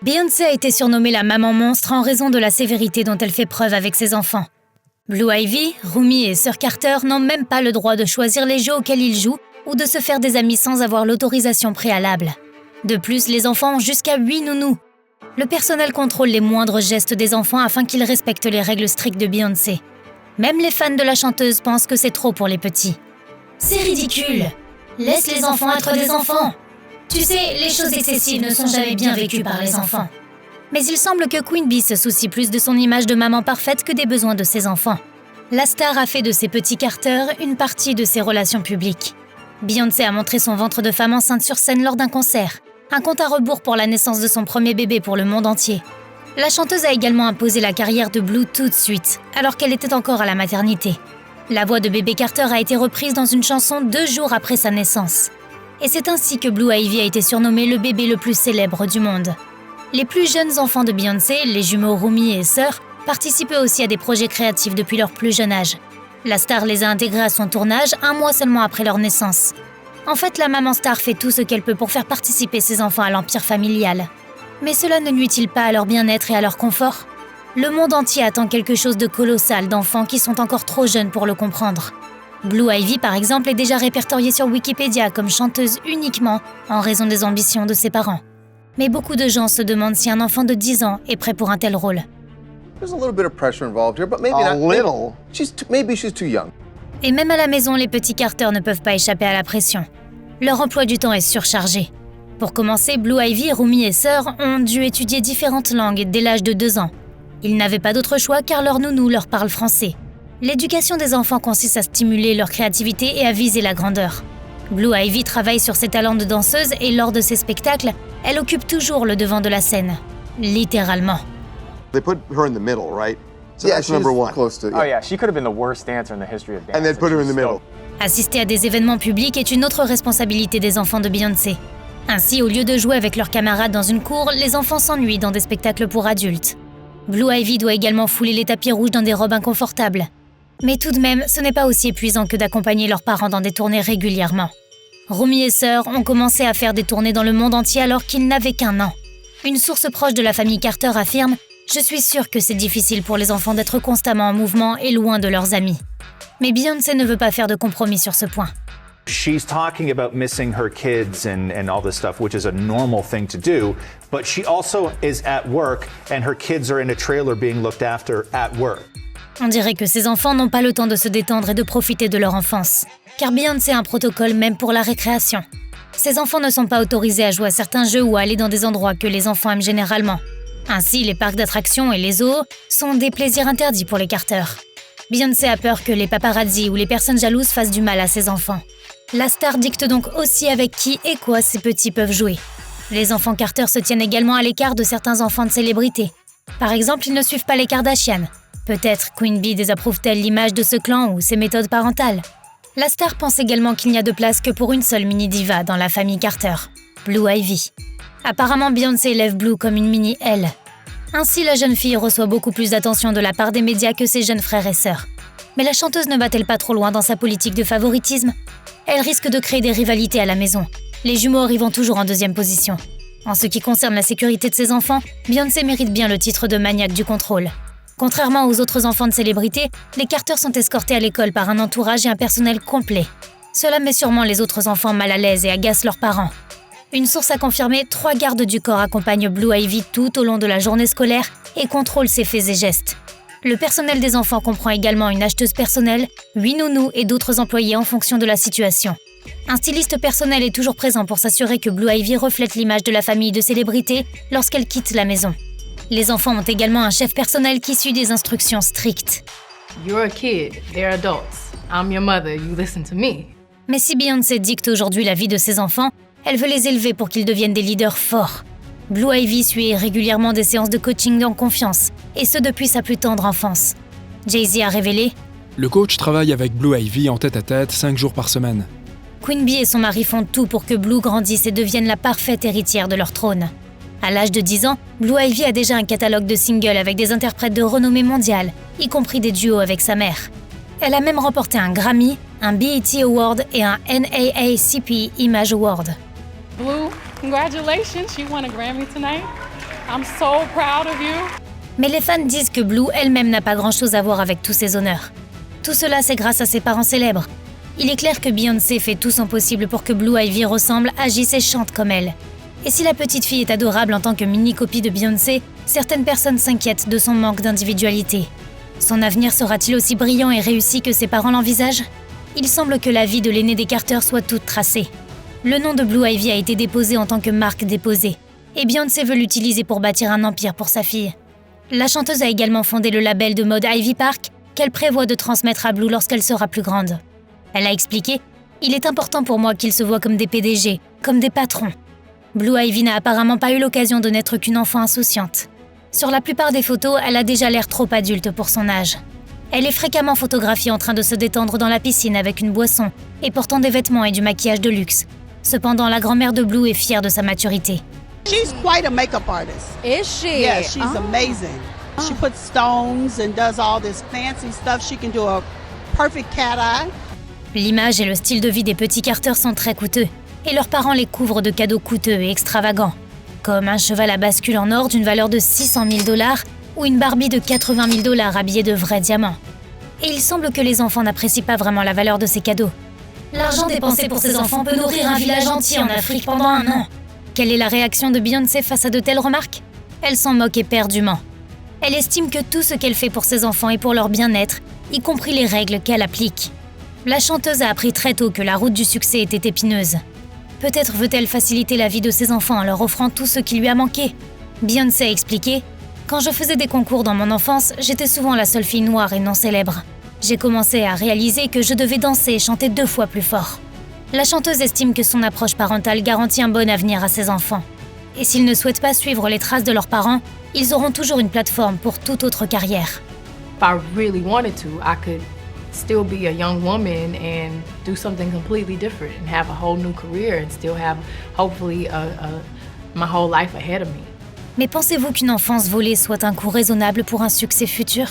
Beyoncé a été surnommée la maman monstre en raison de la sévérité dont elle fait preuve avec ses enfants. Blue Ivy, Rumi et Sir Carter n'ont même pas le droit de choisir les jeux auxquels ils jouent ou de se faire des amis sans avoir l'autorisation préalable. De plus, les enfants ont jusqu'à 8 nounous. Le personnel contrôle les moindres gestes des enfants afin qu'ils respectent les règles strictes de Beyoncé. Même les fans de la chanteuse pensent que c'est trop pour les petits. C'est ridicule! Laisse les enfants être des enfants! Tu sais, les choses excessives ne sont jamais bien vécues par les enfants. Mais il semble que Queen Bee se soucie plus de son image de maman parfaite que des besoins de ses enfants. La star a fait de ses petits Carter une partie de ses relations publiques. Beyoncé a montré son ventre de femme enceinte sur scène lors d'un concert, un compte à rebours pour la naissance de son premier bébé pour le monde entier. La chanteuse a également imposé la carrière de Blue tout de suite, alors qu'elle était encore à la maternité. La voix de bébé Carter a été reprise dans une chanson 2 jours après sa naissance. Et c'est ainsi que Blue Ivy a été surnommé le bébé le plus célèbre du monde. Les plus jeunes enfants de Beyoncé, les jumeaux Rumi et Sir, participaient aussi à des projets créatifs depuis leur plus jeune âge. La star les a intégrés à son tournage 1 mois seulement après leur naissance. En fait, la maman star fait tout ce qu'elle peut pour faire participer ses enfants à l'empire familial. Mais cela ne nuit-il pas à leur bien-être et à leur confort ? Le monde entier attend quelque chose de colossal d'enfants qui sont encore trop jeunes pour le comprendre. Blue Ivy, par exemple, est déjà répertoriée sur Wikipédia comme chanteuse uniquement en raison des ambitions de ses parents. Mais beaucoup de gens se demandent si un enfant de 10 ans est prêt pour un tel rôle. There's a little bit of pressure involved here, but maybe not. Little? Maybe she's too young. Et même à la maison, les petits Carter ne peuvent pas échapper à la pression. Leur emploi du temps est surchargé. Pour commencer, Blue Ivy, Rumi et Sir ont dû étudier différentes langues dès l'âge de 2 ans. Ils n'avaient pas d'autre choix car leur nounou leur parle français. L'éducation des enfants consiste à stimuler leur créativité et à viser la grandeur. Blue Ivy travaille sur ses talents de danseuse et lors de ses spectacles, elle occupe toujours le devant de la scène. Littéralement. They put her in the middle, right? So Yeah, that's she's number one. close to. Oh yeah, she could have been the worst dancer in the history of dance. And then put her in the middle. Assister à des événements publics est une autre responsabilité des enfants de Beyoncé. Ainsi, au lieu de jouer avec leurs camarades dans une cour, les enfants s'ennuient dans des spectacles pour adultes. Blue Ivy doit également fouler les tapis rouges dans des robes inconfortables. Mais tout de même, ce n'est pas aussi épuisant que d'accompagner leurs parents dans des tournées régulièrement. Rumi et Sir ont commencé à faire des tournées dans le monde entier alors qu'ils n'avaient qu'1 an. Une source proche de la famille Carter affirme « Je suis sûre que c'est difficile pour les enfants d'être constamment en mouvement et loin de leurs amis. » Mais Beyoncé ne veut pas faire de compromis sur ce point. She's talking about missing her kids and all this stuff, which is a normal thing to do, but she also is at work and her kids are in a trailer being looked after at work. On dirait que ces enfants n'ont pas le temps de se détendre et de profiter de leur enfance. Car Beyoncé a un protocole même pour la récréation. Ces enfants ne sont pas autorisés à jouer à certains jeux ou à aller dans des endroits que les enfants aiment généralement. Ainsi, les parcs d'attractions et les zoos sont des plaisirs interdits pour les Carter. Beyoncé a peur que les paparazzi ou les personnes jalouses fassent du mal à ses enfants. La star dicte donc aussi avec qui et quoi ses petits peuvent jouer. Les enfants Carter se tiennent également à l'écart de certains enfants de célébrités. Par exemple, ils ne suivent pas les Kardashian. Peut-être Queen Bee désapprouve-t-elle l'image de ce clan ou ses méthodes parentales. La star pense également qu'il n'y a de place que pour une seule mini-diva dans la famille Carter, Blue Ivy. Apparemment, Beyoncé élève Blue comme une mini-elle. Ainsi, la jeune fille reçoit beaucoup plus d'attention de la part des médias que ses jeunes frères et sœurs. Mais la chanteuse ne va-t-elle pas trop loin dans sa politique de favoritisme ? Elle risque de créer des rivalités à la maison. Les jumeaux arrivent toujours en 2e position. En ce qui concerne la sécurité de ses enfants, Beyoncé mérite bien le titre de maniaque du contrôle. Contrairement aux autres enfants de célébrités, les Carter sont escortés à l'école par un entourage et un personnel complet. Cela met sûrement les autres enfants mal à l'aise et agace leurs parents. Une source a confirmé 3 gardes du corps accompagnent Blue Ivy tout au long de la journée scolaire et contrôlent ses faits et gestes. Le personnel des enfants comprend également une acheteuse personnelle, 8 nounous et d'autres employés en fonction de la situation. Un styliste personnel est toujours présent pour s'assurer que Blue Ivy reflète l'image de la famille de célébrités lorsqu'elle quitte la maison. Les enfants ont également un chef personnel qui suit des instructions strictes. You're a kid, they're adults. I'm your mother, you listen to me. Mais si Beyoncé dicte aujourd'hui la vie de ses enfants, elle veut les élever pour qu'ils deviennent des leaders forts. Blue Ivy suit régulièrement des séances de coaching en confiance, et ce depuis sa plus tendre enfance. Jay-Z a révélé « Le coach travaille avec Blue Ivy en tête-à-tête 5 jours par semaine. » Queen Bee et son mari font tout pour que Blue grandisse et devienne la parfaite héritière de leur trône. À l'âge de 10 ans, Blue Ivy a déjà un catalogue de singles avec des interprètes de renommée mondiale, y compris des duos avec sa mère. Elle a même remporté un Grammy, un BET Award et un NAACP Image Award. Blue, congratulations, you won a Grammy tonight. I'm so proud of you. Mais les fans disent que Blue elle-même n'a pas grand-chose à voir avec tous ces honneurs. Tout cela, c'est grâce à ses parents célèbres. Il est clair que Beyoncé fait tout son possible pour que Blue Ivy ressemble, agisse et chante comme elle. Et si la petite fille est adorable en tant que mini-copie de Beyoncé, certaines personnes s'inquiètent de son manque d'individualité. Son avenir sera-t-il aussi brillant et réussi que ses parents l'envisagent? Il semble que la vie de l'aîné des Carter soit toute tracée. Le nom de Blue Ivy a été déposé en tant que marque déposée, et Beyoncé veut l'utiliser pour bâtir un empire pour sa fille. La chanteuse a également fondé le label de mode Ivy Park, qu'elle prévoit de transmettre à Blue lorsqu'elle sera plus grande. Elle a expliqué « Il est important pour moi qu'ils se voient comme des PDG, comme des patrons. » Blue Ivy n'a apparemment pas eu l'occasion de n'être qu'une enfant insouciante. Sur la plupart des photos, elle a déjà l'air trop adulte pour son âge. Elle est fréquemment photographiée en train de se détendre dans la piscine avec une boisson et portant des vêtements et du maquillage de luxe. Cependant, la grand-mère de Blue est fière de sa maturité. She's quite a makeup artist. Is she? Yeah, she's amazing. She puts stones and does all this fancy stuff. She can do a perfect cat eye. L'image et le style de vie des petits Carter sont très coûteux, et leurs parents les couvrent de cadeaux coûteux et extravagants, comme un cheval à bascule en or d'une valeur de 600 000 $ ou une Barbie de 80 000 $ habillée de vrais diamants. Et il semble que les enfants n'apprécient pas vraiment la valeur de ces cadeaux. L'argent dépensé pour ces enfants peut nourrir un village entier en Afrique pendant un an. Quelle est la réaction de Beyoncé face à de telles remarques? Elle s'en moque éperdument. Elle estime que tout ce qu'elle fait pour ses enfants est pour leur bien-être, y compris les règles qu'elle applique. La chanteuse a appris très tôt que la route du succès était épineuse. Peut-être veut-elle faciliter la vie de ses enfants en leur offrant tout ce qui lui a manqué. Beyoncé a expliqué « Quand je faisais des concours dans mon enfance, j'étais souvent la seule fille noire et non célèbre. J'ai commencé à réaliser que je devais danser et chanter 2 fois plus fort. » La chanteuse estime que son approche parentale garantit un bon avenir à ses enfants. Et s'ils ne souhaitent pas suivre les traces de leurs parents, ils auront toujours une plateforme pour toute autre carrière. If I really wanted to, I could still be a young woman and do something completely different and have a whole new career and still have, hopefully, my whole life ahead of me. Mais pensez-vous qu'une enfance volée soit un coût raisonnable pour un succès futur ?